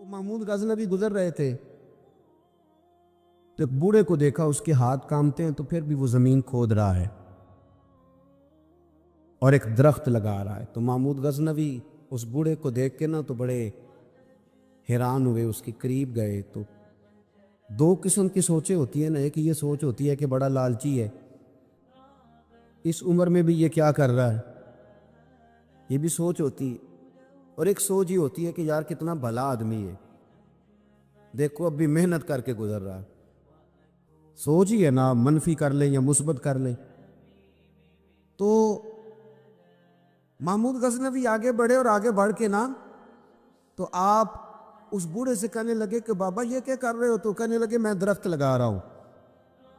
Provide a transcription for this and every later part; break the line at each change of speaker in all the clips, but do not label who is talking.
محمود غزنوی گزر رہے تھے تو ایک بوڑھے کو دیکھا، اس کے ہاتھ کامتے ہیں تو پھر بھی وہ زمین کھود رہا ہے اور ایک درخت لگا رہا ہے۔ تو محمود غزنوی اس بوڑھے کو دیکھ کے تو بڑے حیران ہوئے، اس کے قریب گئے۔ تو دو قسم کی سوچیں ہوتی ہیں نا، ایک یہ سوچ ہوتی ہے کہ بڑا لالچی ہے، اس عمر میں بھی یہ کیا کر رہا ہے، یہ بھی سوچ ہوتی ہے، اور ایک سوچ یہ ہوتی ہے کہ یار کتنا بھلا آدمی ہے، دیکھو اب بھی محنت کر کے گزر رہا ہے۔ سوچ ہی ہے نا، منفی کر لیں یا مثبت کر لیں۔ تو محمود غزنوی آگے بڑھے اور آگے بڑھ کے تو آپ اس بوڑھے سے کہنے لگے کہ بابا یہ کیا کر رہے ہو؟ تو کہنے لگے میں درخت لگا رہا ہوں۔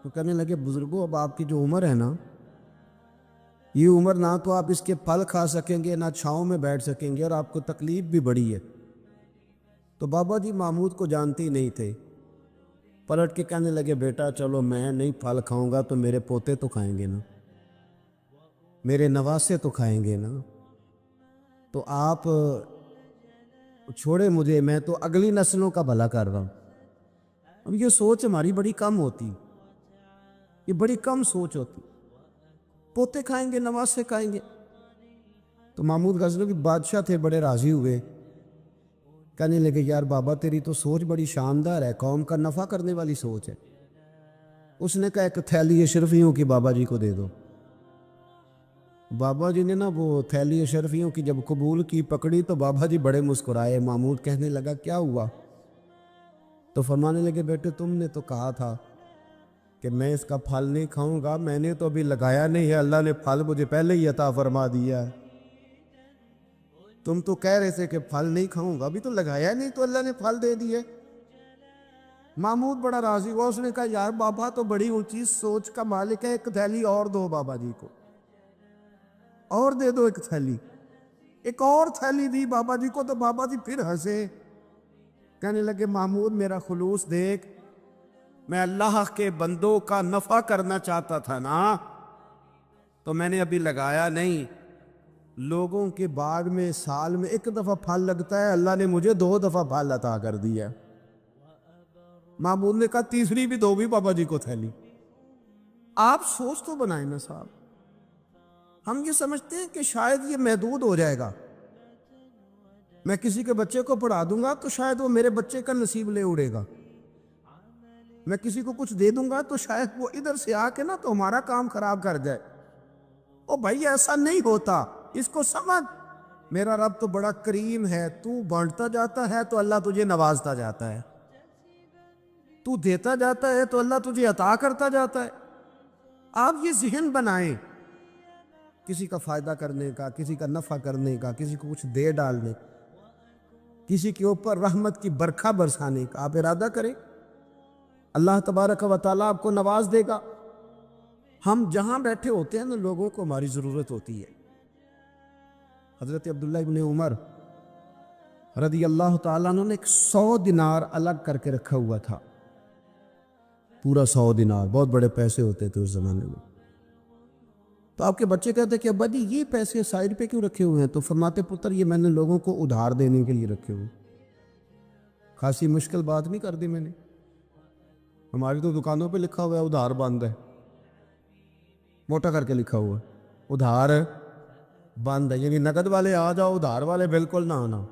تو کہنے لگے بزرگوں اب آپ کی جو عمر ہے نا، یہ عمر نہ تو آپ اس کے پھل کھا سکیں گے، نہ چھاؤں میں بیٹھ سکیں گے، اور آپ کو تکلیف بھی بڑی ہے۔ تو بابا جی محمود کو جانتے ہی نہیں تھے، پلٹ کے کہنے لگے بیٹا چلو میں نہیں پھل کھاؤں گا تو میرے پوتے تو کھائیں گے نا، میرے نواسے تو کھائیں گے نا، تو آپ چھوڑے مجھے، میں تو اگلی نسلوں کا بھلا کر رہا ہوں۔ اب یہ سوچ ہماری بڑی کم ہوتی، یہ بڑی کم سوچ ہوتی، پوتے کھائیں گے نواسے کھائیں گے۔ تو محمود غزنوی بادشاہ تھے، بڑے راضی ہوئے، کہنے لگے یار بابا تیری تو سوچ بڑی شاندار ہے، قوم کا نفع کرنے والی سوچ ہے۔ اس نے کہا ایک تھیلی اشرفیوں کی بابا جی کو دے دو۔ بابا جی نے وہ تھیلی اشرفیوں کی جب قبول کی، پکڑی، تو بابا جی بڑے مسکرائے۔ محمود کہنے لگا کیا ہوا؟ تو فرمانے لگے بیٹے تم نے تو کہا تھا کہ میں اس کا پھل نہیں کھاؤں گا، میں نے تو ابھی لگایا نہیں ہے، اللہ نے پھل مجھے پہلے ہی عطا فرما دیا ہے۔ تم تو کہہ رہے تھے کہ پھل نہیں کھاؤں گا، ابھی تو لگایا نہیں تو اللہ نے پھل دے دیے۔ محمود بڑا راضی ہوا، اس نے کہا یار بابا تو بڑی اونچی سوچ کا مالک ہے، ایک تھیلی اور دو بابا جی کو، اور دے دو ایک تھیلی۔ ایک اور تھیلی دی بابا جی کو، تو بابا جی پھر ہنسے، کہنے لگے محمود میرا خلوص دیکھ، میں اللہ کے بندوں کا نفع کرنا چاہتا تھا نا، تو میں نے ابھی لگایا نہیں۔ لوگوں کے باغ میں سال میں ایک دفعہ پھل لگتا ہے، اللہ نے مجھے 2 دفعہ پھل عطا کر دیا۔ محمود نے کہا تیسری بھی دو بھی بابا جی کو تھیلی۔ آپ سوچ تو بنائیں نا صاحب، ہم یہ سمجھتے ہیں کہ شاید یہ محدود ہو جائے گا، میں کسی کے بچے کو پڑھا دوں گا تو شاید وہ میرے بچے کا نصیب لے اڑے گا، میں کسی کو کچھ دے دوں گا تو شاید وہ ادھر سے آ کے تو ہمارا کام خراب کر جائے۔ او بھائی ایسا نہیں ہوتا، اس کو سمجھ، میرا رب تو بڑا کریم ہے، تو بانٹتا جاتا ہے تو اللہ تجھے نوازتا جاتا ہے، تو دیتا جاتا ہے تو اللہ تجھے عطا کرتا جاتا ہے۔ آپ یہ ذہن بنائیں، کسی کا فائدہ کرنے کا، کسی کا نفع کرنے کا، کسی کو کچھ دے ڈالنے، کسی کے اوپر رحمت کی برکھا برسانے کا آپ ارادہ کریں، اللہ تبارک و تعالیٰ آپ کو نواز دے گا۔ ہم جہاں بیٹھے ہوتے ہیں لوگوں کو ہماری ضرورت ہوتی ہے۔ حضرت عبداللہ ابن عمر رضی اللہ تعالیٰ عنہ نے 100 دینار الگ کر کے رکھا ہوا تھا، پورا 100 دینار، بہت بڑے پیسے ہوتے تھے اس زمانے میں۔ تو آپ کے بچے کہتے کہ ابا جی یہ پیسے سائڈ پہ کیوں رکھے ہوئے ہیں؟ تو فرماتے پتر یہ میں نے لوگوں کو ادھار دینے کے لیے رکھے ہوئے، خاصی مشکل بات نہیں کر دی میں نے، ہماری تو دکانوں پہ لکھا ہوا ہے ادھار بند ہے، موٹا کر کے لکھا ہوا ہے ادھار بند ہے، یعنی نقد والے آ جاؤ، ادھار والے بالکل نہ آنا۔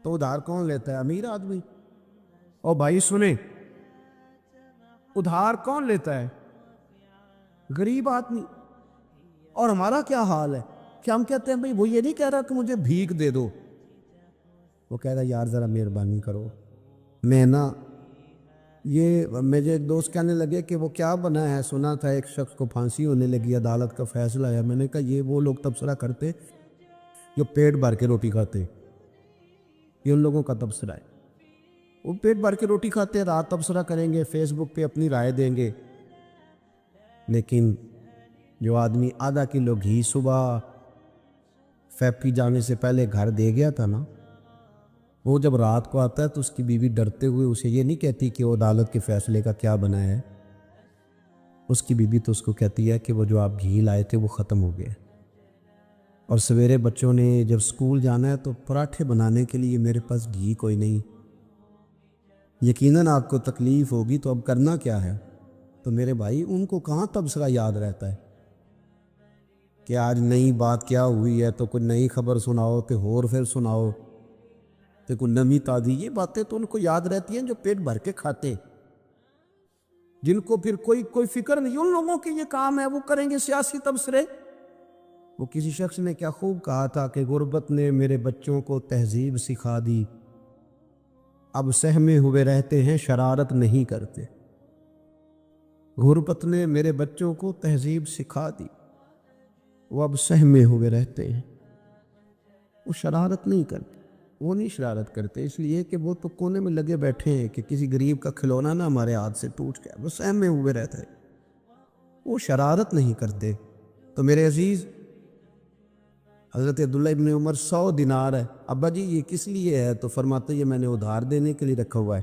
تو ادھار کون لیتا ہے؟ امیر آدمی۔ اور بھائی سنیں، ادھار کون لیتا ہے؟ غریب آدمی۔ اور ہمارا کیا حال ہے کہ ہم کہتے ہیں بھئی وہ یہ نہیں کہہ رہا کہ مجھے بھیک دے دو، وہ کہہ رہا یار ذرا مہربانی کرو، میں یہ مجھے ایک دوست کہنے لگے کہ وہ کیا بنا ہے، سنا تھا ایک شخص کو پھانسی ہونے لگی، عدالت کا فیصلہ ہے۔ میں نے کہا یہ وہ لوگ تبصرہ کرتے جو پیٹ بھر کے روٹی کھاتے، یہ ان لوگوں کا تبصرہ ہے، وہ پیٹ بھر کے روٹی کھاتے، رات تبصرہ کریں گے، فیس بک پہ اپنی رائے دیں گے۔ لیکن جو آدمی آدھا کلو گھی صبح فیکٹری جانے سے پہلے گھر دے گیا تھا نا، وہ جب رات کو آتا ہے تو اس کی بیوی ڈرتے ہوئے اسے یہ نہیں کہتی کہ وہ عدالت کے فیصلے کا کیا بنا ہے، اس کی بیوی تو اس کو کہتی ہے کہ وہ جو آپ گھی لائے تھے وہ ختم ہو گیا۔ اور سویرے بچوں نے جب سکول جانا ہے تو پراٹھے بنانے کے لیے میرے پاس گھی کوئی نہیں. یقیناً آپ کو تکلیف ہوگی تو اب کرنا کیا ہے؟ تو میرے بھائی ان کو کہاں تبصرہ یاد رہتا ہے کہ آج نئی بات کیا ہوئی ہے تو کوئی نئی خبر سناؤ تو اور پھر سناؤ تو کوئی نمی تازی. یہ باتیں تو ان کو یاد رہتی ہیں جو پیٹ بھر کے کھاتے، جن کو پھر کوئی فکر نہیں. ان لوگوں کے یہ کام ہے، وہ کریں گے سیاسی تبصرے. وہ کسی شخص نے کیا خوب کہا تھا کہ غربت نے میرے بچوں کو تہذیب سکھا دی، اب سہمے ہوئے رہتے ہیں شرارت نہیں کرتے. غربت نے میرے بچوں کو تہذیب سکھا دی، وہ اب سہمے ہوئے رہتے ہیں، وہ شرارت نہیں کرتے. وہ نہیں شرارت کرتے اس لیے کہ وہ تو کونے میں لگے بیٹھے ہیں کہ کسی غریب کا کھلونا نہ ہمارے ہاتھ سے ٹوٹ گیا، وہ سہمے ہوئے رہتے ہیں، وہ شرارت نہیں کرتے. تو میرے عزیز، حضرت عبداللہ ابن عمر 100 دینار ہے. ابا جی یہ کس لیے ہے؟ تو فرماتے یہ میں نے ادھار دینے کے لیے رکھا ہوا ہے.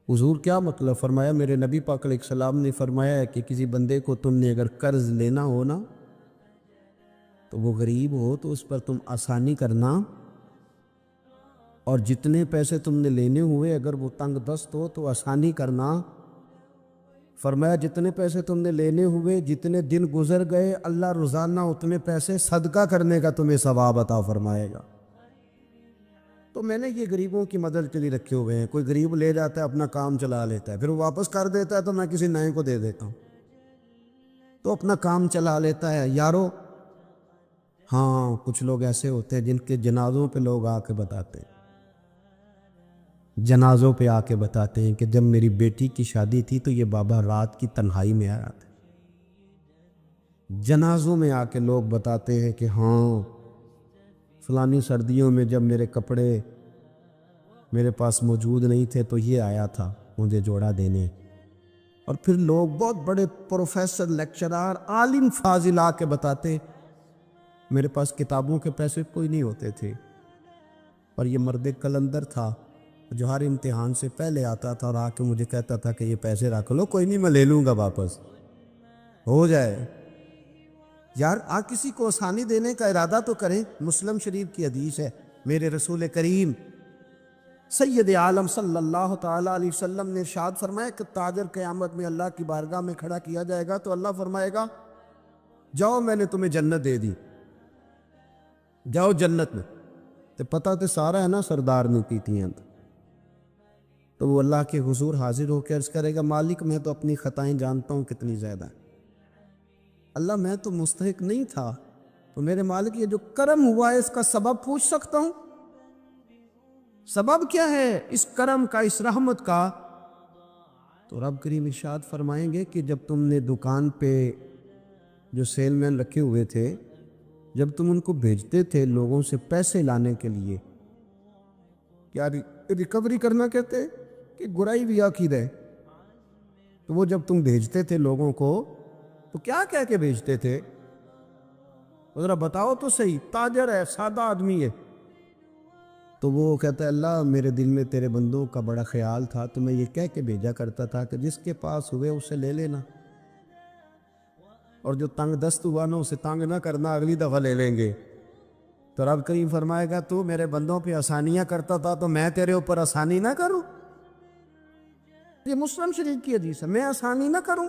حضور کیا مطلب؟ فرمایا میرے نبی پاک علیہ السلام نے فرمایا ہے کہ کسی بندے کو تم نے اگر قرض لینا ہو نا تو وہ غریب ہو تو اس پر تم آسانی کرنا، اور جتنے پیسے تم نے لینے ہوئے اگر وہ تنگ دست ہو تو آسانی کرنا. فرمایا جتنے پیسے تم نے لینے ہوئے جتنے دن گزر گئے اللہ روزانہ اتنے پیسے صدقہ کرنے کا تمہیں ثواب عطا فرمائے گا. تو میں نے یہ غریبوں کی مدد کے لیے رکھے ہوئے ہیں. کوئی غریب لے جاتا ہے اپنا کام چلا لیتا ہے، پھر وہ واپس کر دیتا ہے تو میں کسی نئے کو دے دیتا ہوں، تو اپنا کام چلا لیتا ہے. یارو ہاں کچھ لوگ ایسے ہوتے ہیں جن کے جنازوں پہ لوگ آ کے بتاتے ہیں، جنازوں پہ آ کے بتاتے ہیں کہ جب میری بیٹی کی شادی تھی تو یہ بابا رات کی تنہائی میں آیا تھا. جنازوں میں آ کے لوگ بتاتے ہیں کہ ہاں فلانی سردیوں میں جب میرے کپڑے میرے پاس موجود نہیں تھے تو یہ آیا تھا مجھے جوڑا دینے. اور پھر لوگ بہت بڑے پروفیسر، لیکچرار، عالم فاضل آ کے بتاتے میرے پاس کتابوں کے پیسے کوئی نہیں ہوتے تھے، اور یہ مرد کلندر تھا جو ہر امتحان سے پہلے آتا تھا اور آ کے مجھے کہتا تھا کہ یہ پیسے رکھ لو، کوئی نہیں میں لے لوں گا واپس ہو جائے. یار کسی کو آسانی دینے کا ارادہ تو کریں. مسلم شریف کی حدیث ہے، میرے رسول کریم سید عالم صلی اللہ تعالیٰ علیہ وسلم نے ارشاد فرمایا کہ تاجر قیامت میں اللہ کی بارگاہ میں کھڑا کیا جائے گا تو اللہ فرمائے گا جاؤ میں نے تمہیں جنت دے دی، جاؤ جنت میں. تو پتہ تو سارا ہے نا سردار نے پیتی ہیں. تو وہ اللہ کے حضور حاضر ہو کے عرض کرے گا مالک میں تو اپنی خطائیں جانتا ہوں کتنی زیادہ ہیں، اللہ میں تو مستحق نہیں تھا، تو میرے مالک یہ جو کرم ہوا ہے اس کا سبب پوچھ سکتا ہوں؟ سبب کیا ہے اس کرم کا، اس رحمت کا؟ تو رب کریم ارشاد فرمائیں گے کہ جب تم نے دکان پہ جو سیل مین رکھے ہوئے تھے، جب تم ان کو بھیجتے تھے لوگوں سے پیسے لانے کے لیے، کیا ریکوری کرنا کہتے کہ گرائی بھی عقید ہے، تو وہ جب تم بھیجتے تھے لوگوں کو تو کیا کہہ کے بھیجتے تھے؟ ذرا بتاؤ تو صحیح. تاجر ہے، سادہ آدمی ہے، تو وہ کہتا ہے اللہ میرے دل میں تیرے بندوں کا بڑا خیال تھا تو میں یہ کہہ کے بھیجا کرتا تھا کہ جس کے پاس ہوئے اسے لے لینا، اور جو تنگ دست ہوا نا اسے تنگ نہ کرنا، اگلی دفعہ لے لیں گے. تو رب کریم فرمائے گا تو میرے بندوں پہ آسانیاں کرتا تھا تو میں تیرے اوپر آسانی نہ کروں؟ یہ مسلم شریف کی حدیث ہے، میں آسانی نہ کروں؟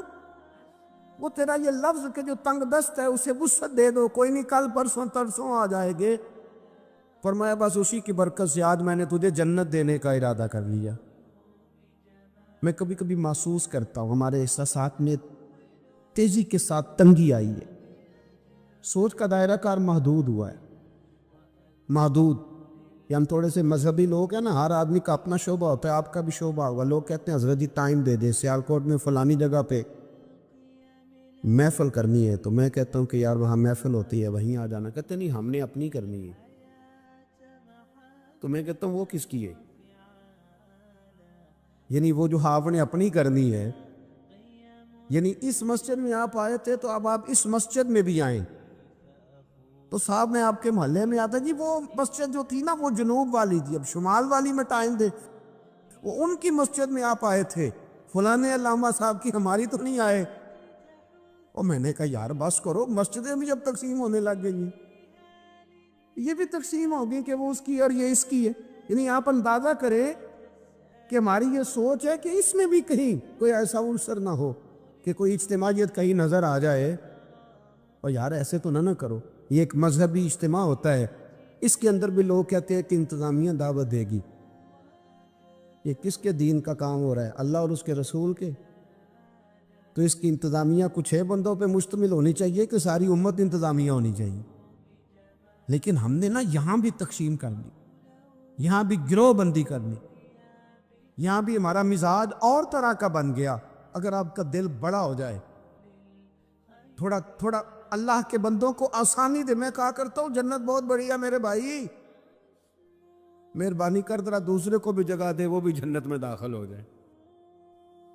وہ تیرا یہ لفظ کہ جو تنگ دست ہے اسے وسعت دے دو، کوئی نہیں کل پرسوں ترسوں آ جائے گے. فرمایا بس اسی کی برکت سے آج میں نے تجھے جنت دینے کا ارادہ کر لیا. میں کبھی کبھی محسوس کرتا ہوں ہمارے احساسات میں تیزی کے ساتھ تنگی آئی ہے، سوچ کا دائرہ کار محدود ہوا ہے. محدود کہ ہم تھوڑے سے مذہبی لوگ ہیں نا، ہر آدمی کا اپنا شعبہ ہوتا ہے، آپ کا بھی شعبہ ہوگا. لوگ کہتے ہیں حضرت جی ٹائم دے دیں، سیالکوٹ میں فلانی جگہ پہ محفل کرنی ہے، تو میں کہتا ہوں کہ یار وہاں محفل ہوتی ہے وہیں آ جانا. کہتے نہیں ہم نے اپنی کرنی ہے. تو میں کہتا ہوں وہ کس کی ہے؟ یعنی وہ جو آپ نے اپنی کرنی ہے، یعنی اس مسجد میں آپ آئے تھے تو اب آپ اس مسجد میں بھی آئیں. تو صاحب میں آپ کے محلے میں آتا جی وہ مسجد جو تھی نا وہ جنوب والی تھی، اب شمال والی میں ٹائم دے. وہ ان کی مسجد میں آپ آئے تھے، فلانے علامہ صاحب کی، ہماری تو نہیں آئے. اور میں نے کہا یار بس کرو، مسجدیں بھی جب تقسیم ہونے لگ گئی ہیں یہ بھی تقسیم ہوگی کہ وہ اس کی اور یہ اس کی ہے. یعنی آپ اندازہ کریں کہ ہماری یہ سوچ ہے کہ اس میں بھی کہیں کوئی ایسا عنصر نہ ہو کہ کوئی اجتماعیت کہیں نظر آ جائے. اور یار ایسے تو نہ کرو. یہ ایک مذہبی اجتماع ہوتا ہے, اس کے اندر بھی لوگ کہتے ہیں کہ انتظامیہ دعوت دے گی. یہ کس کے دین کا کام ہو رہا ہے؟ اللہ اور اس کے رسول کے. تو اس کی انتظامیہ کچھ 6 بندوں پہ مشتمل ہونی چاہیے کہ ساری امت انتظامیہ ہونی چاہیے؟ لیکن ہم نے نا یہاں بھی تقسیم کر دی, یہاں بھی گروہ بندی کرنی, یہاں بھی ہمارا مزاج اور طرح کا بن گیا. اگر آپ کا دل بڑا ہو جائے, تھوڑا اللہ کے بندوں کو آسانی دے. میں کہا کرتا ہوں جنت بہت بڑی ہے میرے بھائی, مہربانی کر ذرا دوسرے کو بھی جگہ دے, وہ بھی جنت میں داخل ہو جائے.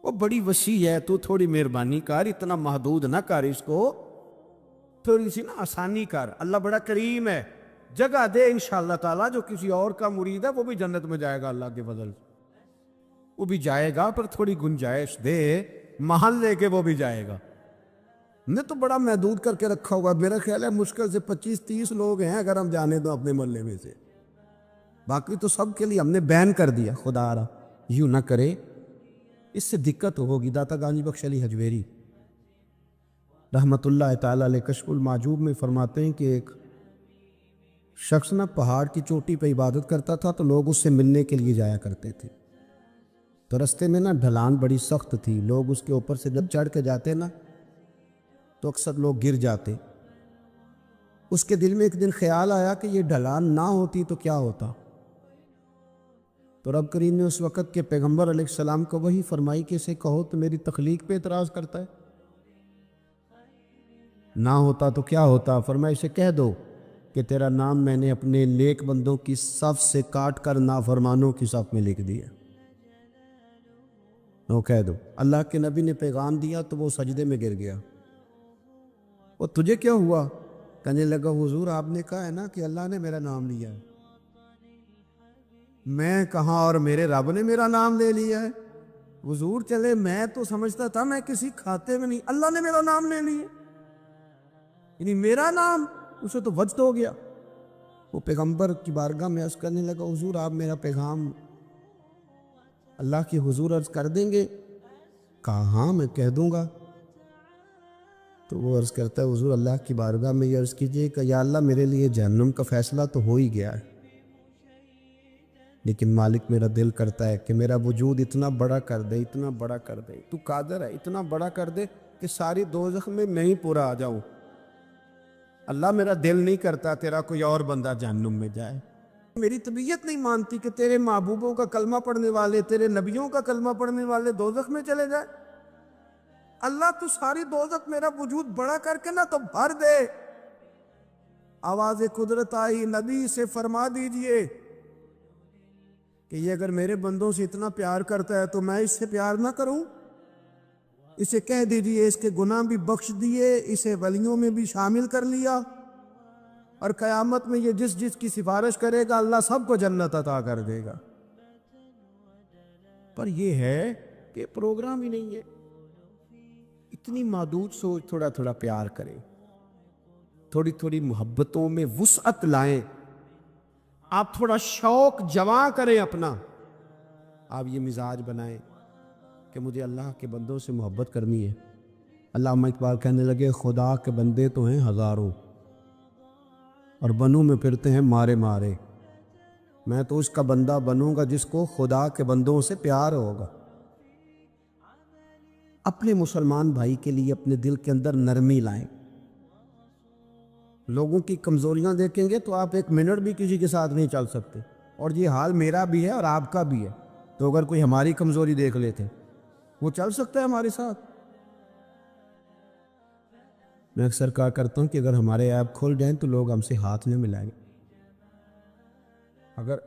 وہ بڑی وسیع ہے, تو تھوڑی مہربانی کر, اتنا محدود نہ کر اس کو, تھوڑی سی نا آسانی کر. اللہ بڑا کریم ہے, جگہ دے انشاءاللہ تعالیٰ. جو کسی اور کا مرید ہے وہ بھی جنت میں جائے گا اللہ کے فضل سے, وہ بھی جائے گا, پر تھوڑی گنجائش دے, محل لے کے وہ بھی جائے گا. نے تو بڑا محدود کر کے رکھا ہوا. میرا خیال ہے مشکل سے 25-30 لوگ ہیں اگر ہم جانے دو اپنے محلے میں سے, باقی تو سب کے لیے ہم نے بین کر دیا. خدا را یوں نہ کرے, اس سے دقت ہوگی. داتا گانجی بخش علی حجویری رحمت اللہ تعالی علیہ کشف المعجوب میں فرماتے ہیں کہ ایک شخص نہ پہاڑ کی چوٹی پہ عبادت کرتا تھا, تو لوگ اس سے ملنے کے لیے جایا کرتے تھے. تو رستے میں نا ڈھلان بڑی سخت تھی, لوگ اس کے اوپر سے جب چڑھ کے جاتے نا تو اکثر لوگ گر جاتے. اس کے دل میں ایک دن خیال آیا کہ یہ ڈھلان نہ ہوتی تو کیا ہوتا. تو رب کریم نے اس وقت کے پیغمبر علیہ السلام کو وہی فرمائی کہ اسے کہو تو میری تخلیق پہ اعتراض کرتا ہے, نہ ہوتا تو کیا ہوتا. فرمایا اسے کہہ دو کہ تیرا نام میں نے اپنے نیک بندوں کی صف سے کاٹ کر نافرمانوں کی صف میں لکھ دیا. وہ کہہ دو. اللہ کے نبی نے پیغام دیا تو وہ سجدے میں گر گیا. وہ تجھے کیا ہوا؟ کہنے لگا حضور آپ نے کہا ہے نا کہ اللہ نے میرا نام لیا ہے. میں کہاں, اور میرے رب نے میرا نام لے لیا ہے. حضور چلے, میں تو سمجھتا تھا میں کسی کھاتے میں نہیں, اللہ نے میرا نام لے لیا, یعنی میرا نام. اسے تو وجد ہو گیا. وہ پیغمبر کی بارگاہ میں عرض کرنے لگا حضور آپ میرا پیغام اللہ کے حضور عرض کر دیں گے؟ کہا ہاں میں کہہ دوں گا. تو وہ عرض کرتا ہے حضور اللہ کی بارگاہ میں یہ عرض کیجئے کہ یا اللہ میرے لیے جہنم کا فیصلہ تو ہو ہی گیا ہے, لیکن مالک میرا دل کرتا ہے کہ میرا وجود اتنا بڑا کر دے, اتنا بڑا کر دے, تو قادر ہے اتنا بڑا کر دے کہ ساری دوزخ میں ہی پورا آ جاؤں. اللہ میرا دل نہیں کرتا تیرا کوئی اور بندہ جہنم میں جائے. میری طبیعت نہیں مانتی کہ تیرے محبوبوں کا کلمہ پڑھنے والے, تیرے نبیوں کا کلمہ پڑھنے والے دوزخ میں چلے جائے. اللہ تو ساری دوزخ میرا وجود بڑا کر کے نہ تو بھر دے. آواز قدرت آئی, نبی سے فرما دیجئے کہ یہ اگر میرے بندوں سے اتنا پیار کرتا ہے تو میں اس سے پیار نہ کروں. اسے کہہ دیجئے اس کے گناہ بھی بخش دیے, اسے ولیوں میں بھی شامل کر لیا, اور قیامت میں یہ جس کی سفارش کرے گا اللہ سب کو جنت عطا کر دے گا. پر یہ ہے کہ پروگرام ہی نہیں ہے. اتنی محدود سوچ. تھوڑا تھوڑا پیار کریں, تھوڑی تھوڑی محبتوں میں وسعت لائیں. آپ تھوڑا شوق جمع کریں اپنا. آپ یہ مزاج بنائیں کہ مجھے اللہ کے بندوں سے محبت کرنی ہے. علامہ اقبال کہنے لگے خدا کے بندے تو ہیں ہزاروں, اور بنوں میں پھرتے ہیں مارے مارے. میں تو اس کا بندہ بنوں گا جس کو خدا کے بندوں سے پیار ہوگا. اپنے مسلمان بھائی کے لیے اپنے دل کے اندر نرمی لائیں. لوگوں کی کمزوریاں دیکھیں گے تو آپ 1 منٹ بھی کسی کے ساتھ نہیں چل سکتے, اور یہ حال میرا بھی ہے اور آپ کا بھی ہے. تو اگر کوئی ہماری کمزوری دیکھ لیتے وہ چل سکتا ہے ہمارے ساتھ. میں اکثر کہا کرتا ہوں کہ اگر ہمارے عیب کھل جائیں تو لوگ ہم سے ہاتھ نہیں ملائیں گے.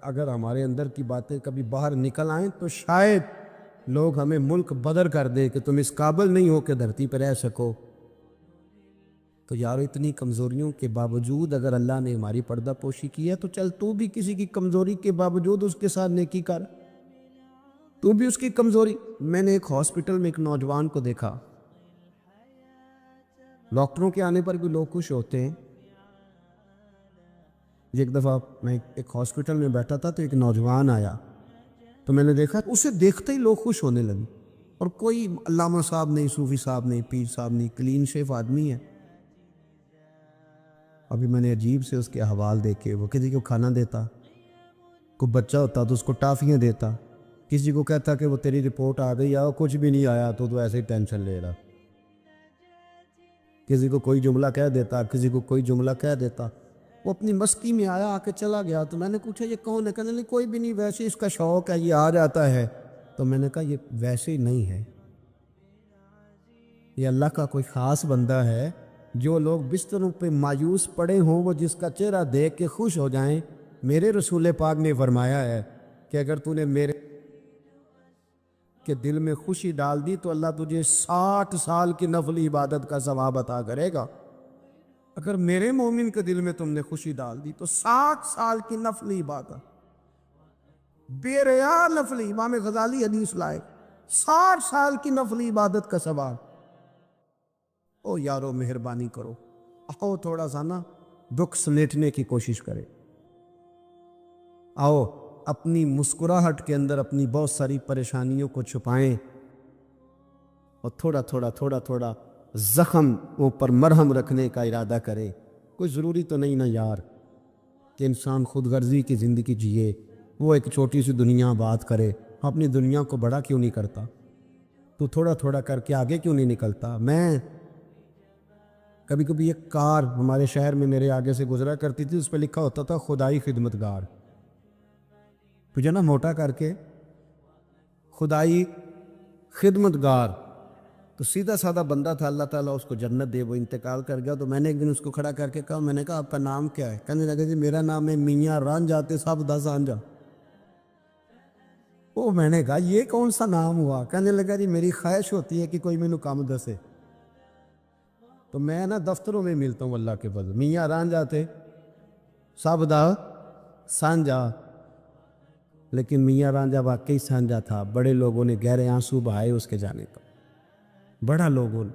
اگر ہمارے اندر کی باتیں کبھی باہر نکل آئیں تو شاید لوگ ہمیں ملک بدر کر دے کہ تم اس قابل نہیں ہو کہ دھرتی پر رہ سکو. تو یارو اتنی کمزوریوں کے باوجود اگر اللہ نے ہماری پردہ پوشی کی ہے تو چل تو بھی کسی کی کمزوری کے باوجود اس کے ساتھ نیکی کر. تو بھی اس کی کمزوری. میں نے ایک ہاسپٹل میں ایک نوجوان کو دیکھا, ڈاکٹروں کے آنے پر بھی لوگ خوش ہوتے ہیں, ایک دفعہ میں ایک ہاسپٹل میں بیٹھا تھا تو ایک نوجوان آیا، تو میں نے دیکھا اسے دیکھتے ہی لوگ خوش ہونے لگے، اور کوئی علامہ صاحب نہیں، صوفی صاحب نہیں، پیر صاحب نہیں، کلین شیف آدمی ہے۔ ابھی میں نے عجیب سے اس کے احوال دیکھے، وہ کسی کو کھانا دیتا، کوئی بچہ ہوتا تو اس کو ٹافیاں دیتا، کسی کو کہتا کہ وہ تیری رپورٹ آ گئی اور کچھ بھی نہیں آیا تو ایسے ہی ٹینشن لے رہا، کسی کو کوئی جملہ کہہ دیتا، کسی کو کوئی جملہ کہہ دیتا۔ وہ اپنی مستی میں آیا، آ کے چلا گیا، تو میں نے پوچھا یہ کون ہے؟ کہنے لگے کوئی بھی نہیں، ویسے اس کا شوق ہے، یہ آ جاتا ہے۔ تو میں نے کہا یہ ویسے ہی نہیں ہے، یہ اللہ کا کوئی خاص بندہ ہے۔ جو لوگ بستروں پہ مایوس پڑے ہوں، وہ جس کا چہرہ دیکھ کے خوش ہو جائیں۔ میرے رسول پاک نے فرمایا ہے کہ اگر تو نے میرے کے دل میں خوشی ڈال دی تو اللہ تجھے 60 سال کی نفل عبادت کا ثواب عطا کرے گا۔ اگر میرے مومن کے دل میں تم نے خوشی ڈال دی تو 60 سال کی نفل عبادت، بے ریا نفل، امام غزالی حدیث لائے، 60 سال کی نفل عبادت کا ثواب۔ او یارو مہربانی کرو، آؤ تھوڑا سا نا دکھ سمیٹنے کی کوشش کرے، آؤ اپنی مسکراہٹ کے اندر اپنی بہت ساری پریشانیوں کو چھپائیں، اور تھوڑا تھوڑا زخم پر مرہم رکھنے کا ارادہ کرے۔ کوئی ضروری تو نہیں نا یار کہ انسان خود غرضی کی زندگی جیے، وہ ایک چھوٹی سی دنیا بات کرے، اپنی دنیا کو بڑا کیوں نہیں کرتا؟ تو تھوڑا کر کے آگے کیوں نہیں نکلتا؟ میں کبھی کبھی ایک کار ہمارے شہر میں میرے آگے سے گزرا کرتی تھی، اس پہ لکھا ہوتا تھا خدائی خدمتگار، تجھے نا موٹا کر کے خدائی خدمتگار، تو سیدھا سادہ بندہ تھا، اللہ تعالیٰ اس کو جنت دے، وہ انتقال کر گیا۔ تو میں نے ایک دن اس کو کھڑا کر کے کہا، میں نے کہا آپ کا نام کیا ہے؟ کہنے لگا جی میرا نام ہے میاں رانجھا تے سب دا سانجھا۔ وہ میں نے کہا یہ کون سا نام ہوا؟ کہنے لگا جی میری خواہش ہوتی ہے کہ کوئی مینوں کام دسے، تو میں نا دفتروں میں ملتا ہوں اللہ کے فضل، میاں رانجھا تے سب دا سانجھا۔ لیکن میاں رانجھا واقعی سانجھا تھا، بڑے لوگوں نے گہرے آنسو بہائے اس کے جانے پر، بڑا لوگوں نے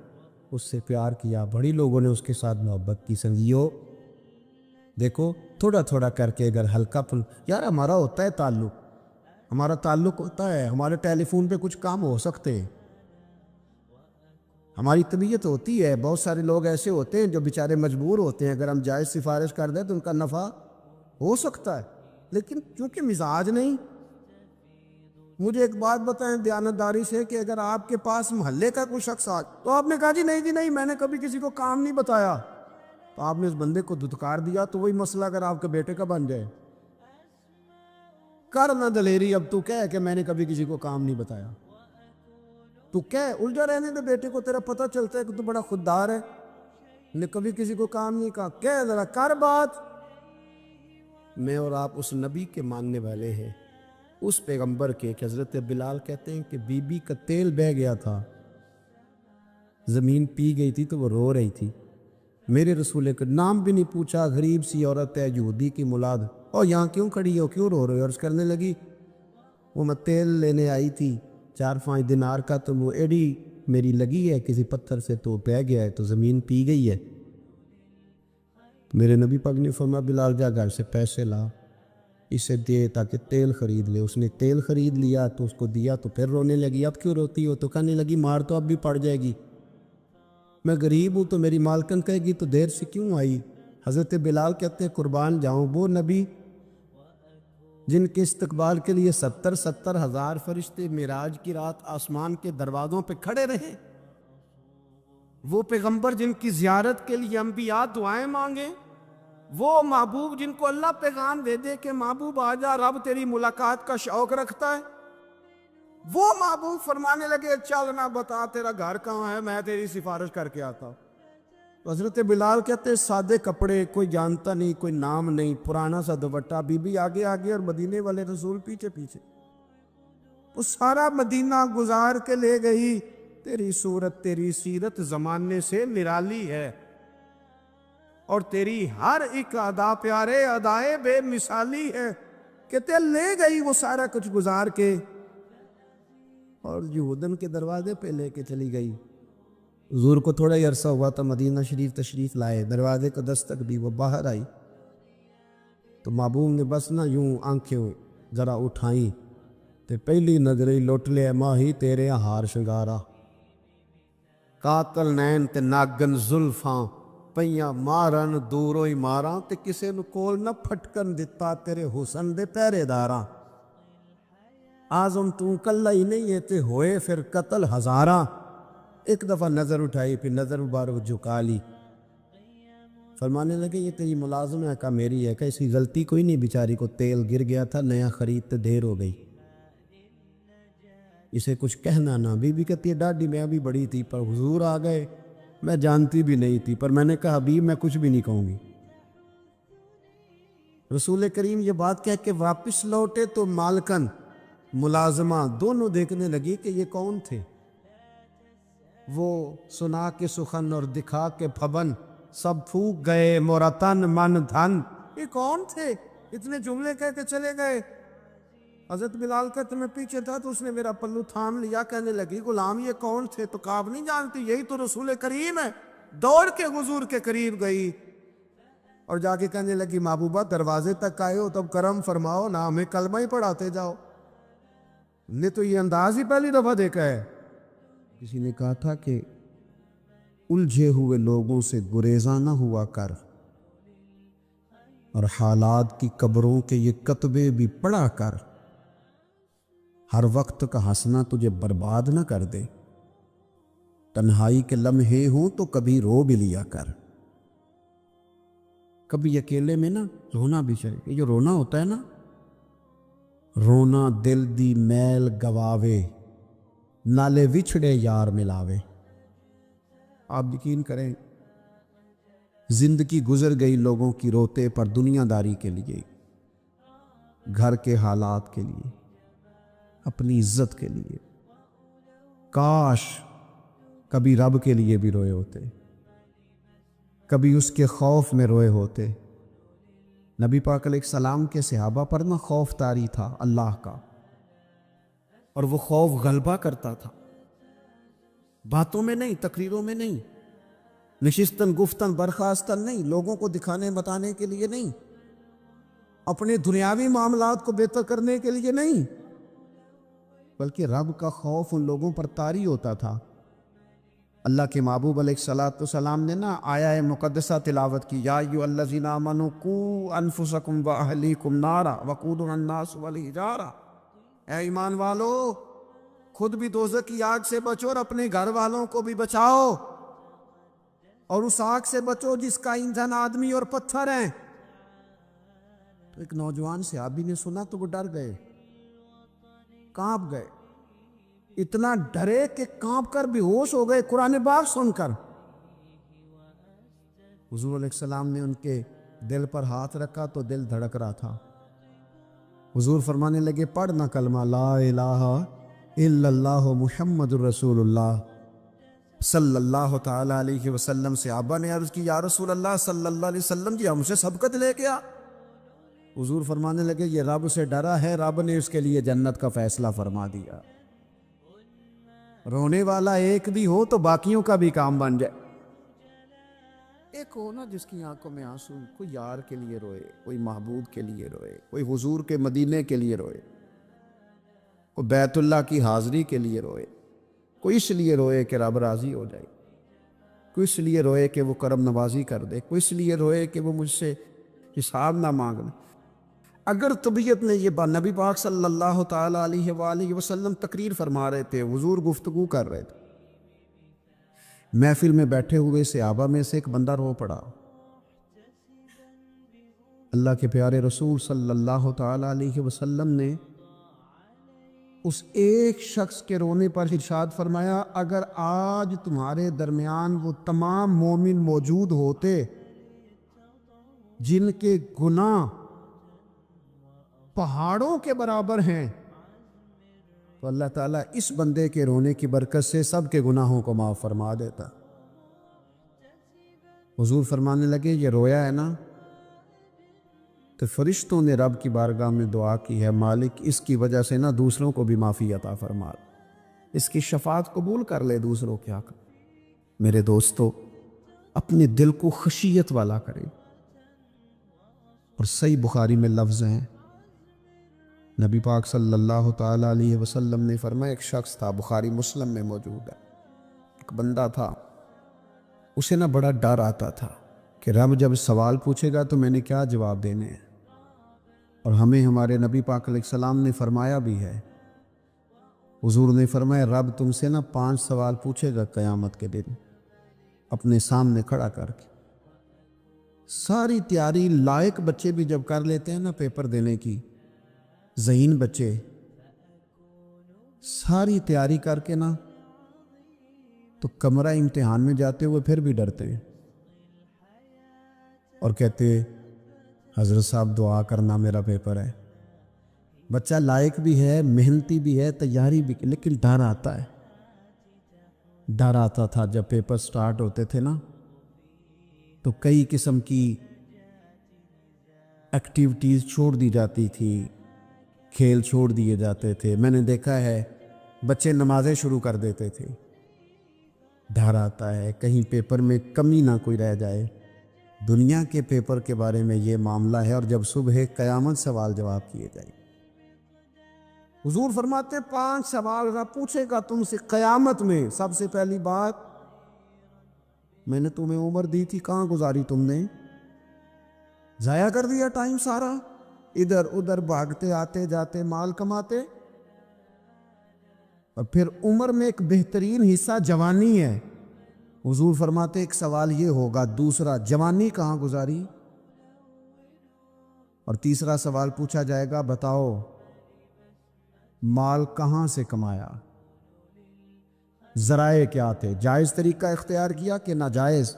اس سے پیار کیا، بڑی لوگوں نے اس کے ساتھ محبت کی۔ سنگیو دیکھو تھوڑا کر کے اگر ہلکا پھل، یار ہمارا ہوتا ہے تعلق، ہمارا تعلق ہوتا ہے، ہمارے ٹیلی فون پہ کچھ کام ہو سکتے ہیں، ہماری طبیعت ہوتی ہے۔ بہت سارے لوگ ایسے ہوتے ہیں جو بیچارے مجبور ہوتے ہیں، اگر ہم جائز سفارش کر دیں تو ان کا نفع ہو سکتا ہے، لیکن چونکہ مزاج نہیں۔ مجھے ایک بات بتائیں دیانتداری سے کہ اگر آپ کے پاس محلے کا کوئی شخص آ تو آپ نے کہا جی نہیں میں نے کبھی کسی کو کام نہیں بتایا، تو آپ نے اس بندے کو دھتکار دیا، تو وہی مسئلہ اگر آپ کے بیٹے کا بن جائے، کر نہ دلیری، اب تو کہہ کہ میں نے کبھی کسی کو کام نہیں بتایا، تو کہہ الجھا رہنے دے بیٹے کو، تیرا پتہ چلتا ہے کہ تو بڑا خوددار ہے، نے کبھی کسی کو کام نہیں کہا، کہہ ذرا کر بات۔ میں اور آپ اس نبی کے ماننے والے ہیں، اس پیغمبر کے کہ حضرت بلال کہتے ہیں کہ بی بی کا تیل بہہ گیا تھا، زمین پی گئی تھی تو وہ رو رہی تھی، میرے رسول کا نام بھی نہیں پوچھا، غریب سی عورت ہے یہودی کی مولاد، اور یہاں کیوں کھڑی ہو، کیوں رو رہے ہو؟ عرض کرنے لگی وہ میں تیل لینے آئی تھی 4-5 دینار کا، تو وہ ایڈی میری لگی ہے کسی پتھر سے تو بہہ گیا ہے، تو زمین پی گئی ہے۔ میرے نبی پاک نے فرمایا بلال جا گھر سے پیسے لا، اسے دے تاکہ تیل خرید لے۔ اس نے تیل خرید لیا تو اس کو دیا، تو پھر رونے لگی، اب کیوں روتی ہو؟ تو کہنے لگی مار تو اب بھی پڑ جائے گی، میں غریب ہوں، تو میری مالکن کہے گی تو دیر سے کیوں آئی؟ حضرت بلال کہتے ہیں قربان جاؤں وہ نبی جن کے استقبال کے لیے 70 ہزار فرشتے معراج کی رات آسمان کے دروازوں پہ کھڑے رہے، وہ پیغمبر جن کی زیارت کے لیے انبیاء دعائیں مانگیں، وہ محبوب جن کو اللہ پیغام دے دے کہ محبوب آجا، رب تیری ملاقات کا شوق رکھتا ہے، وہ محبوب فرمانے لگے چل نہ بتا تیرا گھر کہاں ہے، میں تیری سفارش کر کے آتا ہوں۔ تو حضرت بلال کہتے ہیں سادے کپڑے، کوئی جانتا نہیں، کوئی نام نہیں، پرانا سا دوپٹہ، بی بی آگے اور مدینے والے رسول پیچھے وہ سارا مدینہ گزار کے لے گئی۔ تیری صورت تیری سیرت زمانے سے نرالی ہے، اور تیری ہر ایک ادا پیارے ادائے بے مثالی ہے، کہتے لے گئی وہ سارا کچھ گزار کے، اور یہودن کے دروازے پہ لے کے چلی گئی۔ حضور کو تھوڑا ہی عرصہ ہوا تھا مدینہ شریف تشریف لائے، دروازے کو دستک دی، وہ باہر آئی، تو محبوب نے بس نہ یوں آنکھیں ذرا اٹھائیں تے پہلی نظری لٹ لے ماہی تیرے ہار شنگارا، قاتل نین تے ناگن زلفاں پئیاں مارن دوروں ہی ماراں تے کسے نو کول نہ پھٹکن دتا تیرے حسن دے پہرے داراں، آزم تو کلہ ہی نہیں ہے تے ہوئے پھر قتل ہزاراں، ایک دفعہ نظر اٹھائی پھر نظر مبارک جھکا لی، فرمانے لگے یہ تیری ملازم ہے؟ کہا میری ہے۔ کہ اس کی غلطی کوئی نہیں، بیچاری کو تیل گر گیا تھا، نیا خریدتے دیر ہو گئی، اسے کچھ کہنا نہ۔ بی بی کہتی ہے ڈاڈی میں ابھی بڑی تھی پر حضور آ گئے، میں جانتی بھی نہیں تھی، پر میں نے کہا حبیب میں کچھ بھی نہیں کہوں گی۔ رسول کریم یہ بات کہہ کے واپس لوٹے تو مالکن ملازمہ دونوں دیکھنے لگی کہ یہ کون تھے۔ وہ سنا کے سخن اور دکھا کے پھبن، سب پھوک گئے مورا تن من دھن۔ یہ کون تھے؟ اتنے جملے کہہ کے چلے گئے۔ حضرت بلال کہتے میں پیچھے تھا تو اس نے میرا پلو تھام لیا، کہنے لگی غلام یہ کون تھے؟ تو کہا نہیں جانتی، یہی تو رسول کریم ہے۔ دوڑ کے حضور کے قریب گئی اور جا کے کہنے لگی محبوبہ دروازے تک آئے ہو تب کرم فرماؤ نہ، ہمیں کلمہ ہی پڑھاتے جاؤ، نے تو یہ انداز ہی پہلی دفعہ دیکھا ہے۔ کسی نے کہا تھا کہ الجھے ہوئے لوگوں سے گریزاں نہ ہوا کر، اور حالات کی قبروں کے یہ کتبے بھی پڑھا کر، ہر وقت کا ہنسنا تجھے برباد نہ کر دے، تنہائی کے لمحے ہوں تو کبھی رو بھی لیا کر۔ کبھی اکیلے میں نا رونا بھی چاہیے، یہ جو رونا ہوتا ہے نا، رونا دل دی میل گواوے، نالے وچھڑے یار ملاوے۔ آپ یقین کریں زندگی گزر گئی لوگوں کی روتے پر دنیا داری کے لیے، گھر کے حالات کے لیے، اپنی عزت کے لیے۔ کاش کبھی رب کے لیے بھی روئے ہوتے، کبھی اس کے خوف میں روئے ہوتے۔ نبی پاک علیہ السلام کے صحابہ پر نہ خوف طاری تھا اللہ کا، اور وہ خوف غلبہ کرتا تھا، باتوں میں نہیں، تقریروں میں نہیں، نشستن گفتن برخاستن نہیں، لوگوں کو دکھانے بتانے کے لیے نہیں، اپنے دنیاوی معاملات کو بہتر کرنے کے لیے نہیں، بلکہ رب کا خوف ان لوگوں پر طاری ہوتا تھا۔ اللہ کے محبوب علیہ السلام نے نا آیہ مقدسہ تلاوت کی، یا ایھا الذین آمنوا قوا انفسکم واہلیکم نارا وقودھا الناس والحجارہ، اے ایمان والو خود بھی دوزخ کی آگ سے بچو اور اپنے گھر والوں کو بھی بچاؤ، اور اس آگ سے بچو جس کا ایندھن آدمی اور پتھر ہیں۔ تو ایک نوجوان صحابی نے سنا تو وہ ڈر گئے، کانپ گئے، اتنا ڈرے کہ کانپ کر بے ہوش ہو گئے قرآن پاک سن کر۔ حضور علیہ السلام نے ان کے دل پر ہاتھ رکھا تو دل دھڑک رہا تھا۔ حضور فرمانے لگے پڑھنا کلمہ لا الہ الا اللہ محمد الرسول اللہ صلی اللہ تعالیٰ علیہ وسلم۔ صحابہ نے عرض کی یا رسول اللہ صلی اللہ علیہ وسلم جی ہم سے سبقت لے گیا۔ حضور فرمانے لگے یہ رب سے ڈرا ہے، رب نے اس کے لیے جنت کا فیصلہ فرما دیا۔ رونے والا ایک بھی ہو تو باقیوں کا بھی کام بن جائے۔ ایک ہو نا جس کی آنکھوں میں آنسو، کوئی یار کے لیے روئے، کوئی محبوب کے لیے روئے، کوئی حضور کے مدینے کے لیے روئے، کوئی بیت اللہ کی حاضری کے لیے روئے، کوئی اس لیے روئے کہ رب راضی ہو جائے، کوئی اس لیے روئے کہ وہ کرم نوازی کر دے، کوئی اس لیے روئے کہ وہ مجھ سے حساب نہ مانگ لے۔ اگر طبیعت نے یہ بات، نبی پاک صلی اللہ تعالیٰ علیہ وآلہ وسلم تقریر فرما رہے تھے، حضور گفتگو کر رہے تھے، محفل میں بیٹھے ہوئے صحابہ میں سے ایک بندہ رو پڑا، اللہ کے پیارے رسول صلی اللہ تعالیٰ علیہ وسلم نے اس ایک شخص کے رونے پر ارشاد فرمایا اگر آج تمہارے درمیان وہ تمام مومن موجود ہوتے جن کے گناہ پہاڑوں کے برابر ہیں تو اللہ تعالیٰ اس بندے کے رونے کی برکت سے سب کے گناہوں کو معاف فرما دیتا۔ حضور فرمانے لگے یہ رویا ہے نا تو فرشتوں نے رب کی بارگاہ میں دعا کی ہے مالک اس کی وجہ سے نا دوسروں کو بھی معافی عطا فرما، اس کی شفاعت قبول کر لے دوسروں کے حق۔ میرے دوستو اپنے دل کو خشیت والا کریں، اور صحیح بخاری میں لفظ ہیں، نبی پاک صلی اللہ تعالیٰ علیہ وسلم نے فرمایا، ایک شخص تھا، بخاری مسلم میں موجود ہے، ایک بندہ تھا، اسے نہ بڑا ڈر آتا تھا کہ رب جب سوال پوچھے گا تو میں نے کیا جواب دینے ہیں۔ اور ہمیں ہمارے نبی پاک علیہ السلام نے فرمایا بھی ہے، حضور نے فرمایا رب تم سے نہ 5 سوال پوچھے گا قیامت کے دن اپنے سامنے کھڑا کر کے۔ ساری تیاری لائق بچے بھی جب کر لیتے ہیں نا پیپر دینے کی، ذہین بچے ساری تیاری کر کے نا تو کمرہ امتحان میں جاتے ہوئے پھر بھی ڈرتے ہیں اور کہتے حضرت صاحب دعا کرنا میرا پیپر ہے۔ بچہ لائق بھی ہے، محنتی بھی ہے، تیاری بھی، لیکن ڈر آتا ہے۔ ڈر آتا تھا جب پیپر سٹارٹ ہوتے تھے نا تو کئی قسم کی ایکٹیویٹیز چھوڑ دی جاتی تھی، کھیل چھوڑ دیے جاتے تھے۔ میں نے دیکھا ہے بچے نمازیں شروع کر دیتے تھے، ڈر آتا ہے کہیں پیپر میں کمی نہ کوئی رہ جائے۔ دنیا کے پیپر کے بارے میں یہ معاملہ ہے، اور جب صبح قیامت سوال جواب کیے جائیں، حضور فرماتے 5 سوال رب پوچھے گا تم سے قیامت میں۔ سب سے پہلی بات، میں نے تمہیں عمر دی تھی، کہاں گزاری تم نے؟ ضائع کر دیا ٹائم سارا، ادھر ادھر بھاگتے آتے جاتے مال کماتے۔ اور پھر عمر میں ایک بہترین حصہ جوانی ہے، حضور فرماتے ایک سوال یہ ہوگا، دوسرا جوانی کہاں گزاری؟ اور تیسرا سوال پوچھا جائے گا، بتاؤ مال کہاں سے کمایا، ذرائع کیا تھے، جائز طریقہ اختیار کیا کہ ناجائز؟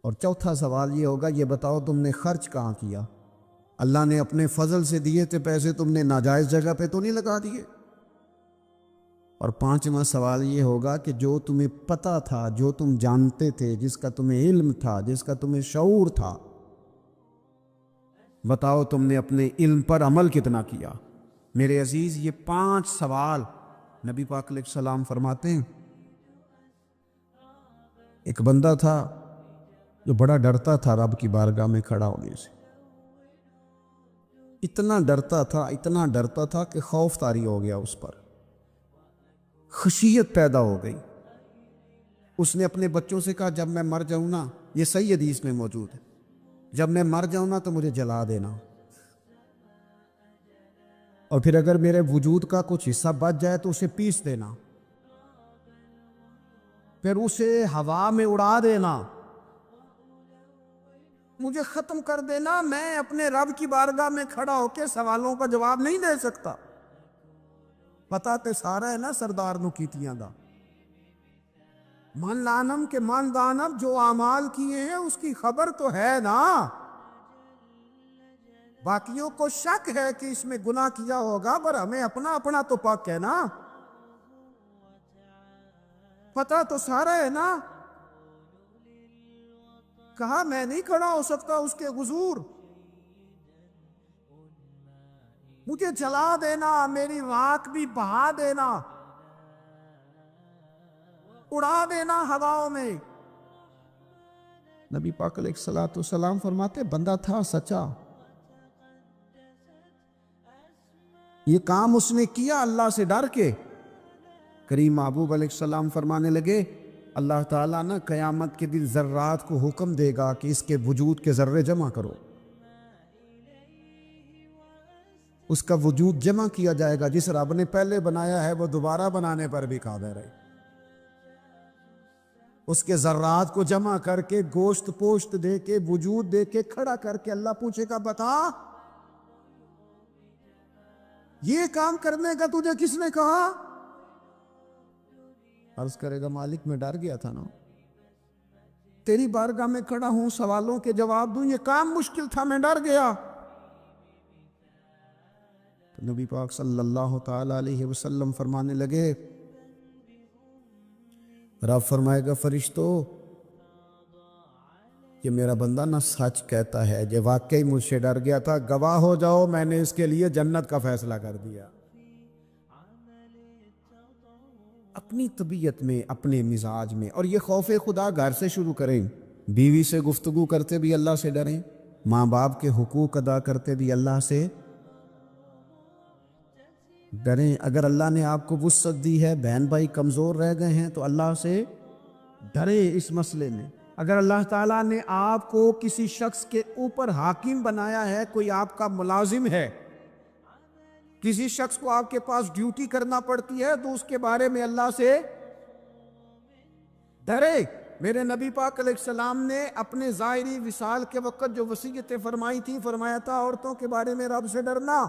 اور چوتھا سوال یہ ہوگا، یہ بتاؤ تم نے خرچ کہاں کیا، اللہ نے اپنے فضل سے دیے تھے پیسے، تم نے ناجائز جگہ پہ تو نہیں لگا دیے؟ اور 5واں سوال یہ ہوگا کہ جو تمہیں پتہ تھا، جو تم جانتے تھے، جس کا تمہیں علم تھا، جس کا تمہیں شعور تھا، بتاؤ تم نے اپنے علم پر عمل کتنا کیا؟ میرے عزیز، یہ 5 سوال نبی پاک علیہ السلام فرماتے ہیں۔ ایک بندہ تھا جو بڑا ڈرتا تھا رب کی بارگاہ میں کھڑا ہونے سے، اتنا ڈرتا تھا کہ خوف طاری ہو گیا، اس پر خشیت پیدا ہو گئی۔ اس نے اپنے بچوں سے کہا جب میں مر جاؤں نا، یہ صحیح حدیث میں موجود ہے، جب میں مر جاؤں نا تو مجھے جلا دینا، اور پھر اگر میرے وجود کا کچھ حصہ بچ جائے تو اسے پیس دینا، پھر اسے ہوا میں اڑا دینا، مجھے ختم کر دینا، میں اپنے رب کی بارگاہ میں کھڑا ہو کے سوالوں کا جواب نہیں دے سکتا۔ پتا تے سارا ہے نا سردار نو کیتیاں دا، من لانم کے من دانب، جو اعمال کیے ہیں اس کی خبر تو ہے نا، باقیوں کو شک ہے کہ اس میں گناہ کیا ہوگا، پر ہمیں اپنا اپنا تو پاک ہے نا، پتا تو سارا ہے نا۔ کہا میں نہیں کھڑا ہو سکتا اس کے حضور، مجھے جلا دینا، میری راکھ بھی بہا دینا، اڑا دینا ہواؤں میں۔ نبی پاک علیہ السلام فرماتے بندہ تھا سچا، یہ کام اس نے کیا اللہ سے ڈر کے۔ کریم محبوب علیہ السلام فرمانے لگے اللہ تعالیٰ نا قیامت کے دن ذرات کو حکم دے گا کہ اس کے وجود کے ذرے جمع کرو، اس کا وجود جمع کیا جائے گا، جس رب نے پہلے بنایا ہے وہ دوبارہ بنانے پر بھی قادر ہے۔ اس کے ذرات کو جمع کر کے گوشت پوشت دے کے وجود دے کے کھڑا کر کے اللہ پوچھے گا بتا یہ کام کرنے کا تجھے کس نے کہا؟ عرض کرے گا مالک میں ڈر گیا تھا نا، تیری بارگاہ میں کھڑا ہوں، سوالوں کے جواب دوں، یہ کام مشکل تھا، میں ڈر گیا۔ تو نبی پاک صلی اللہ تعالی علیہ وسلم فرمانے لگے، رب فرمائے گا فرشتو یہ میرا بندہ نہ سچ کہتا ہے، یہ واقعی مجھ سے ڈر گیا تھا، گواہ ہو جاؤ میں نے اس کے لیے جنت کا فیصلہ کر دیا۔ اپنی طبیعت میں، اپنے مزاج میں، اور یہ خوف خدا گھر سے شروع کریں، بیوی سے گفتگو کرتے بھی اللہ سے ڈریں، ماں باپ کے حقوق ادا کرتے بھی اللہ سے ڈریں۔ اگر اللہ نے آپ کو وسعت دی ہے، بہن بھائی کمزور رہ گئے ہیں، تو اللہ سے ڈریں اس مسئلے میں۔ اگر اللہ تعالیٰ نے آپ کو کسی شخص کے اوپر حاکم بنایا ہے، کوئی آپ کا ملازم ہے، کسی شخص کو آپ کے پاس ڈیوٹی کرنا پڑتی ہے، تو اس کے بارے میں اللہ سے ڈرے۔ میرے نبی پاک علیہ السلام نے اپنے ظاہری وصال کے وقت جو وصیتیں فرمائی تھی، فرمایا تھا عورتوں کے بارے میں رب سے ڈرنا،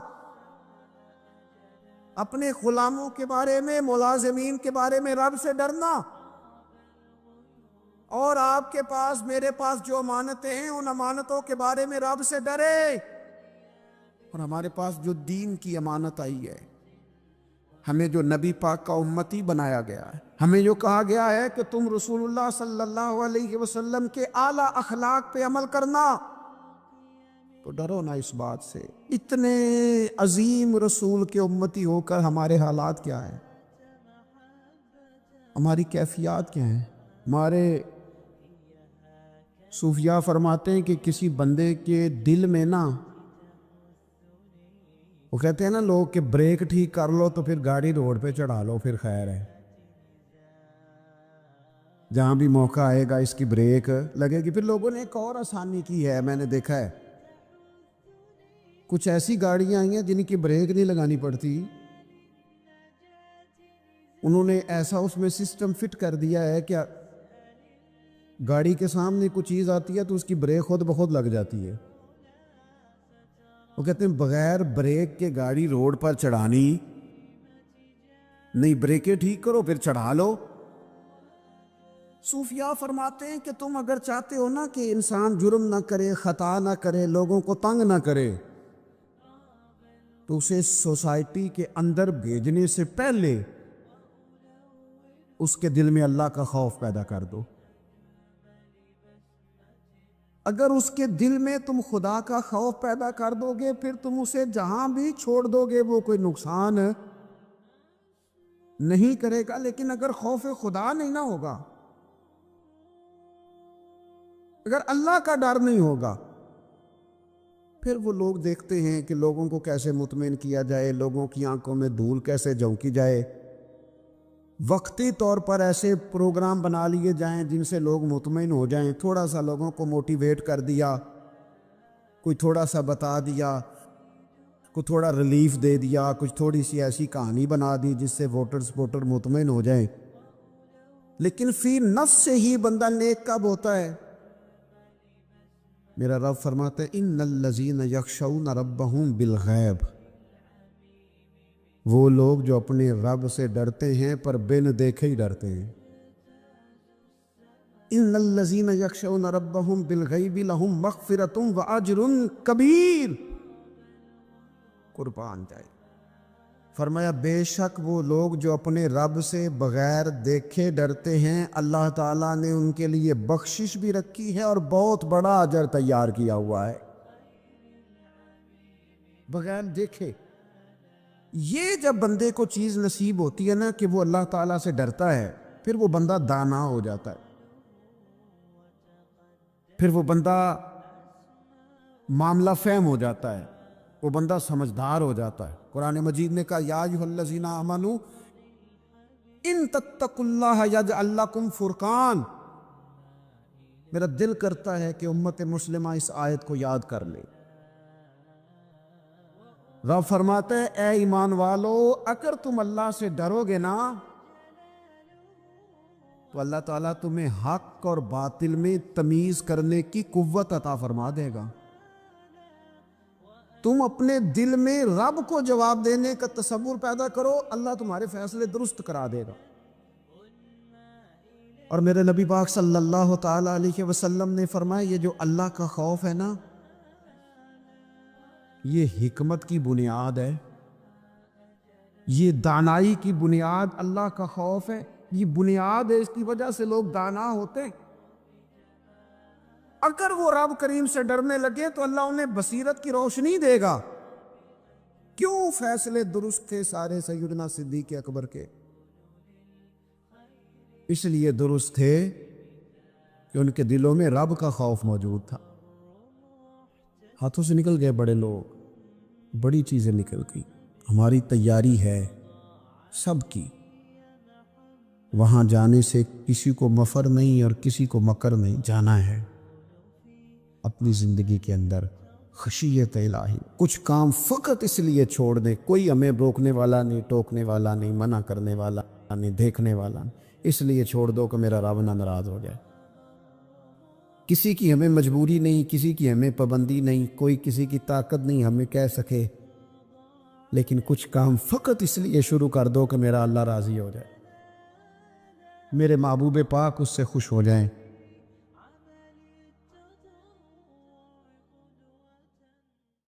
اپنے غلاموں کے بارے میں، ملازمین کے بارے میں رب سے ڈرنا، اور آپ کے پاس، میرے پاس جو امانتیں ہیں ان امانتوں کے بارے میں رب سے ڈرے۔ اور ہمارے پاس جو دین کی امانت آئی ہے، ہمیں جو نبی پاک کا امتی بنایا گیا ہے، ہمیں جو کہا گیا ہے کہ تم رسول اللہ صلی اللہ علیہ وسلم کے اعلیٰ اخلاق پہ عمل کرنا، تو ڈرو نا اس بات سے۔ اتنے عظیم رسول کے امتی ہو کر ہمارے حالات کیا ہیں، ہماری کیفیات کیا ہیں؟ ہمارے صوفیاء فرماتے ہیں کہ کسی بندے کے دل میں نا، وہ کہتے ہیں نا لوگ کہ بریک ٹھیک کر لو تو پھر گاڑی روڈ پہ چڑھا لو، پھر خیر ہے، جہاں بھی موقع آئے گا اس کی بریک لگے گی۔ پھر لوگوں نے ایک اور آسانی کی ہے، میں نے دیکھا ہے، کچھ ایسی گاڑیاں آئی ہیں جن کی بریک نہیں لگانی پڑتی، انہوں نے ایسا اس میں سسٹم فٹ کر دیا ہے کہ گاڑی کے سامنے کوئی چیز آتی ہے تو اس کی بریک خود بخود لگ جاتی ہے۔ وہ کہتے ہیں بغیر بریک کے گاڑی روڈ پر چڑھانی نہیں، بریکیں ٹھیک کرو پھر چڑھا لو۔ صوفیاء فرماتے ہیں کہ تم اگر چاہتے ہو نا کہ انسان جرم نہ کرے، خطا نہ کرے، لوگوں کو تنگ نہ کرے، تو اسے سوسائٹی کے اندر بھیجنے سے پہلے اس کے دل میں اللہ کا خوف پیدا کر دو۔ اگر اس کے دل میں تم خدا کا خوف پیدا کر دو گے، پھر تم اسے جہاں بھی چھوڑ دو گے وہ کوئی نقصان نہیں کرے گا۔ لیکن اگر خوف خدا نہیں نہ ہوگا، اگر اللہ کا ڈر نہیں ہوگا، پھر وہ لوگ دیکھتے ہیں کہ لوگوں کو کیسے مطمئن کیا جائے، لوگوں کی آنکھوں میں دھول کیسے جھونکی جائے، وقتی طور پر ایسے پروگرام بنا لیے جائیں جن سے لوگ مطمئن ہو جائیں، تھوڑا سا لوگوں کو موٹیویٹ کر دیا، کوئی تھوڑا سا بتا دیا، کوئی تھوڑا ریلیف دے دیا، کچھ تھوڑی سی ایسی کہانی بنا دی جس سے ووٹر مطمئن ہو جائیں۔ لیکن فی نفس سے ہی بندہ نیک کب ہوتا ہے؟ میرا رب فرماتا ہے ان الذین یخشون ربہم بالغیب، وہ لوگ جو اپنے رب سے ڈرتے ہیں پر بن دیکھے ہی ڈرتے ہیں۔ ان الذین یخشون ربہم بالغیب لہم مغفرۃ واجر کبیر، قربان جائے۔ فرمایا بے شک وہ لوگ جو اپنے رب سے بغیر دیکھے ڈرتے ہیں، اللہ تعالیٰ نے ان کے لیے بخشش بھی رکھی ہے اور بہت بڑا اجر تیار کیا ہوا ہے، بغیر دیکھے۔ یہ جب بندے کو چیز نصیب ہوتی ہے نا کہ وہ اللہ تعالیٰ سے ڈرتا ہے، پھر وہ بندہ دانا ہو جاتا ہے، پھر وہ بندہ معاملہ فہم ہو جاتا ہے، وہ بندہ سمجھدار ہو جاتا ہے۔ قرآن مجید نے کہا یا ایھا الذین آمنوا ان تتقوا اللہ یجعل لکم فرقان۔ میرا دل کرتا ہے کہ امت مسلمہ اس آیت کو یاد کر لے۔ رب فرماتا ہے اے ایمان والو، اگر تم اللہ سے ڈرو گے نا تو اللہ تعالیٰ تمہیں حق اور باطل میں تمیز کرنے کی قوت عطا فرما دے گا۔ تم اپنے دل میں رب کو جواب دینے کا تصور پیدا کرو، اللہ تمہارے فیصلے درست کرا دے گا۔ اور میرے نبی پاک صلی اللہ تعالیٰ علیہ وسلم نے فرمایا یہ جو اللہ کا خوف ہے نا، یہ حکمت کی بنیاد ہے، یہ دانائی کی بنیاد اللہ کا خوف ہے، یہ بنیاد ہے، اس کی وجہ سے لوگ دانا ہوتے ہیں۔ اگر وہ رب کریم سے ڈرنے لگے تو اللہ انہیں بصیرت کی روشنی دے گا۔ کیوں فیصلے درست تھے سارے سیدنا صدیق اکبر کے؟ اس لیے درست تھے کہ ان کے دلوں میں رب کا خوف موجود تھا۔ ہاتھوں سے نکل گئے بڑے لوگ، بڑی چیزیں نکل گئی. ہماری تیاری ہے سب کی، وہاں جانے سے کسی کو مفر نہیں اور کسی کو مکر نہیں. جانا ہے اپنی زندگی کے اندر خشیت الہی. کچھ کام فقط اس لیے چھوڑ دیں، کوئی ہمیں روکنے والا نہیں، ٹوکنے والا نہیں، منع کرنے والا نہیں، دیکھنے والا نہیں. اس لیے چھوڑ دو کہ میرا رب نہ ناراض ہو جائے. کسی کی ہمیں مجبوری نہیں، کسی کی ہمیں پابندی نہیں، کوئی کسی کی طاقت نہیں ہمیں کہہ سکے. لیکن کچھ کام فقط اس لیے شروع کر دو کہ میرا اللہ راضی ہو جائے، میرے محبوب پاک اس سے خوش ہو جائیں.